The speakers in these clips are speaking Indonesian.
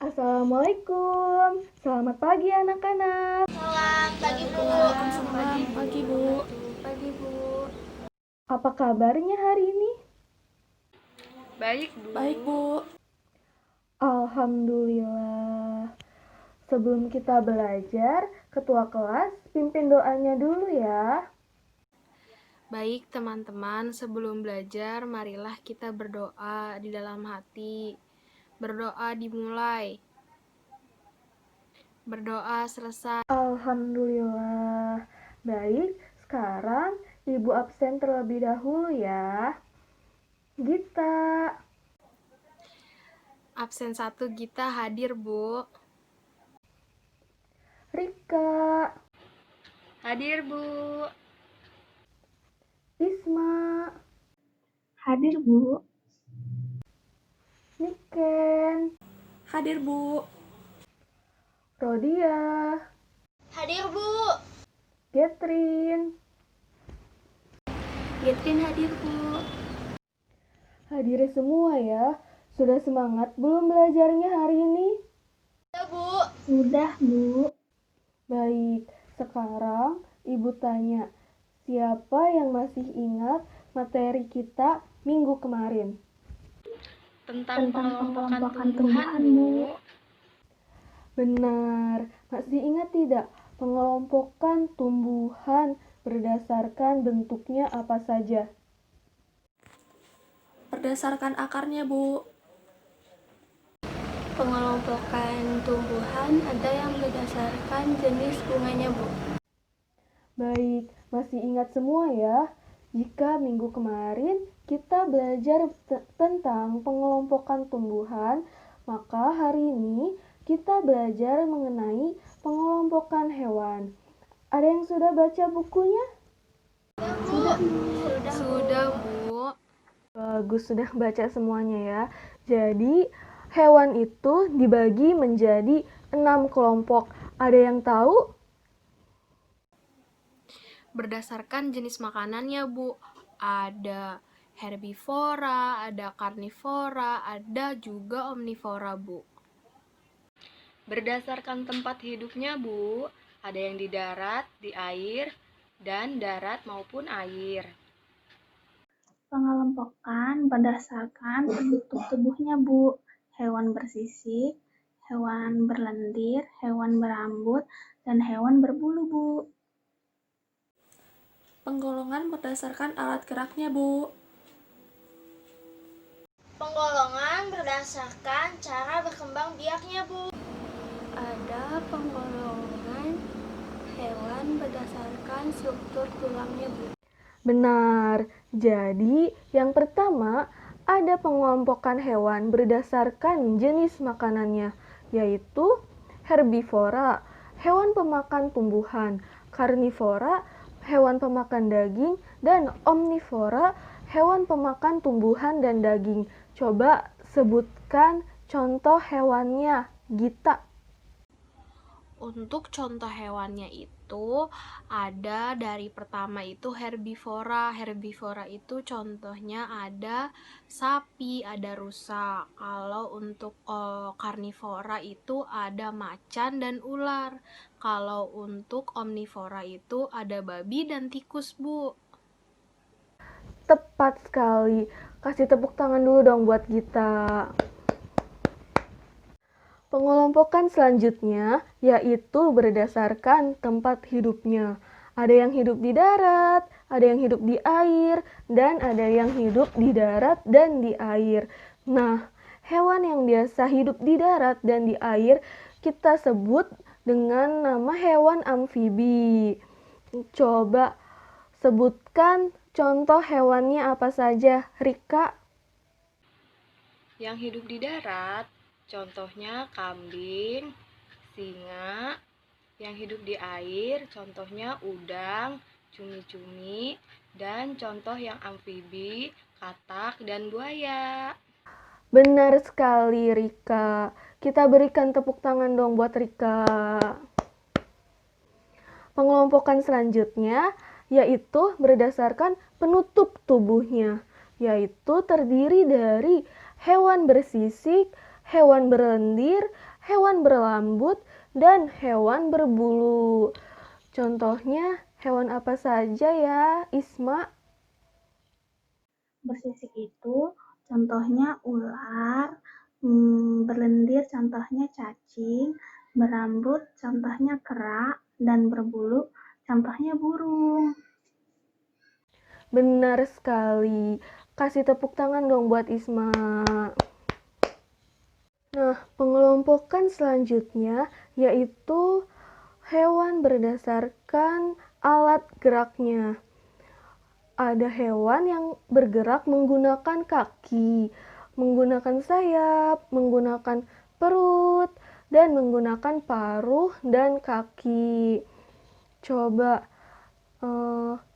Assalamualaikum. Selamat pagi anak-anak. Selamat pagi, Bu. Selamat pagi, Bu. Pagi, Bu. Apa kabarnya hari ini? Baik, Bu. Baik, Bu. Alhamdulillah. Sebelum kita belajar, ketua kelas pimpin doanya dulu ya. Baik teman-teman, sebelum belajar marilah kita berdoa di dalam hati. Berdoa dimulai. Berdoa selesai. Alhamdulillah. Baik, sekarang Ibu absen terlebih dahulu ya. Gita. Absen 1 Gita hadir, Bu. Rika. Hadir, Bu. Isma. Hadir, Bu. Niken. Hadir, Bu. Rodia. Hadir, Bu. Getrin. Getrin hadir, Bu. Hadir semua ya. Sudah semangat belum belajarnya hari ini? Ya, Bu. Sudah, Bu. Baik, sekarang Ibu tanya, siapa yang masih ingat materi kita minggu kemarin? Tentang pengelompokan pengelompokan tumbuhan, tumbuhan, Bu. Bu. Benar, masih ingat tidak? Pengelompokan tumbuhan berdasarkan bentuknya apa saja? Berdasarkan akarnya, Bu. Pengelompokan tumbuhan ada yang berdasarkan jenis bunganya, Bu. Baik, masih ingat semua ya? Jika minggu kemarin kita belajar tentang pengelompokan tumbuhan, maka hari ini kita belajar mengenai pengelompokan hewan. Ada yang sudah baca bukunya? Sudah, Bu. Bagus, sudah baca semuanya ya. Jadi, hewan itu dibagi menjadi 6 kelompok. Ada yang tahu? Berdasarkan jenis makanannya, Bu. Ada herbivora, ada karnivora, ada juga omnivora, Bu. Berdasarkan tempat hidupnya, Bu. Ada yang di darat, di air, dan darat maupun air. Pengelompokan berdasarkan bentuk tubuhnya, Bu. Hewan bersisik, hewan berlendir, hewan berambut, dan hewan berbulu, Bu. Penggolongan berdasarkan alat geraknya, Bu. Penggolongan berdasarkan cara berkembang biaknya, Bu. Ada penggolongan hewan berdasarkan struktur tulangnya, Bu. Benar. Jadi, yang pertama ada pengelompokan hewan berdasarkan jenis makanannya, yaitu herbivora, hewan pemakan tumbuhan, karnivora, hewan pemakan daging, dan omnivora, hewan pemakan tumbuhan dan daging. Coba sebutkan contoh hewannya, Gita. Untuk contoh hewannya itu ada dari pertama itu herbivora. Herbivora itu contohnya ada sapi, ada rusa. Kalau untuk karnivora itu ada macan dan ular. Kalau untuk omnivora itu ada babi dan tikus, Bu. Tepat sekali. Kasih tepuk tangan dulu dong buat Gita. Pengelompokan selanjutnya yaitu berdasarkan tempat hidupnya. Ada yang hidup di darat, ada yang hidup di air, dan ada yang hidup di darat dan di air. Nah, hewan yang biasa hidup di darat dan di air kita sebut dengan nama hewan amfibi. Coba sebutkan contoh hewannya apa saja, Rika? Yang hidup di darat, contohnya kambing, singa. Yang hidup di air, contohnya udang, cumi-cumi, dan contoh yang amfibi, katak, dan buaya. Benar sekali, Rika. Kita berikan tepuk tangan dong buat Rika. Pengelompokan selanjutnya yaitu berdasarkan penutup tubuhnya, yaitu terdiri dari hewan bersisik, hewan berlendir, hewan berrambut, dan hewan berbulu. Contohnya hewan apa saja ya, Isma? Bersisik itu contohnya ular, berlendir contohnya cacing, berambut contohnya kera, dan berbulu contohnya burung. Benar sekali. Kasih tepuk tangan dong buat Isma. Nah, pengelompokan selanjutnya yaitu hewan berdasarkan alat geraknya. Ada hewan yang bergerak menggunakan kaki, menggunakan sayap, menggunakan perut, dan menggunakan paruh dan kaki. Coba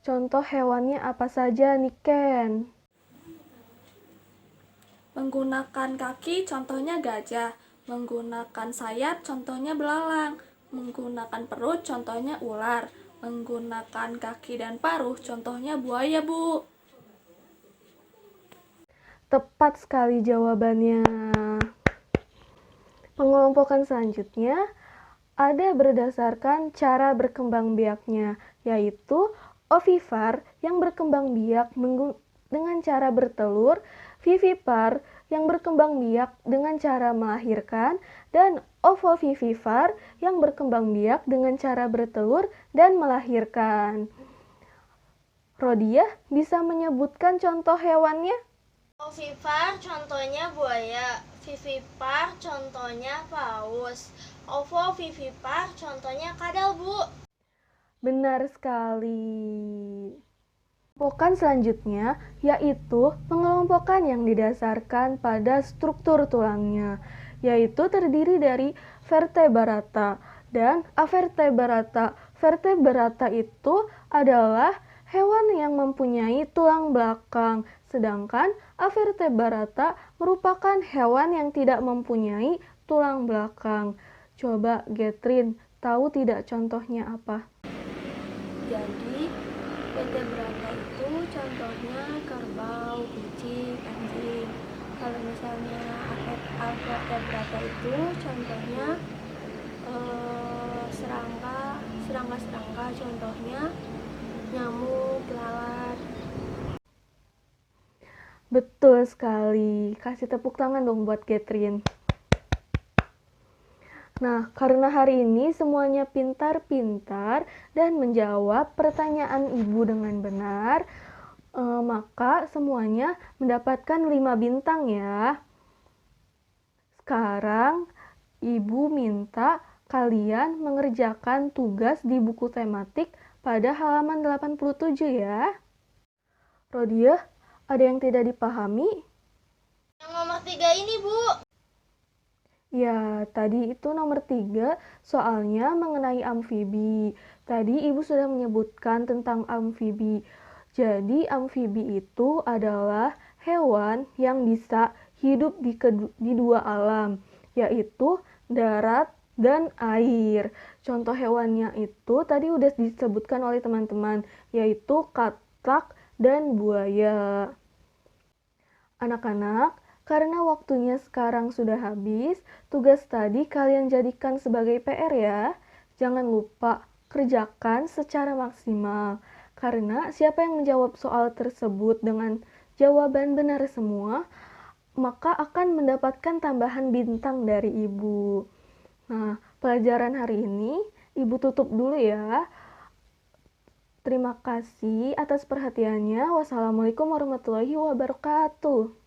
contoh hewannya apa saja nih, Ken? Menggunakan kaki contohnya gajah, menggunakan sayap contohnya belalang, menggunakan perut contohnya ular, menggunakan kaki dan paruh contohnya buaya, Bu. Tepat sekali jawabannya. Pengelompokan selanjutnya ada berdasarkan cara berkembang biaknya, yaitu ovipar yang berkembang biak dengan cara bertelur, vivipar yang berkembang biak dengan cara melahirkan, dan ovovivipar yang berkembang biak dengan cara bertelur dan melahirkan. Rodiah bisa menyebutkan contoh hewannya? Ovipar contohnya buaya, vivipar contohnya paus, ovovivipar contohnya kadal, Bu. Benar sekali. Pengelompokan selanjutnya yaitu pengelompokan yang didasarkan pada struktur tulangnya, yaitu terdiri dari vertebrata dan avertebrata. Vertebrata itu adalah hewan yang mempunyai tulang belakang, sedangkan avertebrata merupakan hewan yang tidak mempunyai tulang belakang. Coba Getrin, tahu tidak contohnya apa? Jadi vertebrata itu contohnya kerbau, kucing, anjing. Kalau misalnya avertebrata itu contohnya serangga contohnya nyamuk, lalat. Betul sekali. Kasih tepuk tangan dong buat Getrin. Nah, karena hari ini semuanya pintar-pintar dan menjawab pertanyaan Ibu dengan benar, maka semuanya mendapatkan 5 bintang ya. Sekarang Ibu minta kalian mengerjakan tugas di buku tematik pada halaman 87 ya. Rodiah, ada yang tidak dipahami? Yang nomor 3 ini, Bu. Ya, tadi itu nomor 3 soalnya mengenai amfibi. Tadi Ibu sudah menyebutkan tentang amfibi. Jadi amfibi itu adalah hewan yang bisa hidup di dua alam, yaitu darat dan air. Contoh hewannya itu tadi udah disebutkan oleh teman-teman, yaitu katak dan buaya. Anak-anak, karena waktunya sekarang sudah habis, tugas tadi kalian jadikan sebagai PR ya. Jangan lupa kerjakan secara maksimal. Karena siapa yang menjawab soal tersebut dengan jawaban benar semua, maka akan mendapatkan tambahan bintang dari Ibu. Nah, pelajaran hari ini Ibu tutup dulu ya. Terima kasih atas perhatiannya. Wassalamualaikum warahmatullahi wabarakatuh.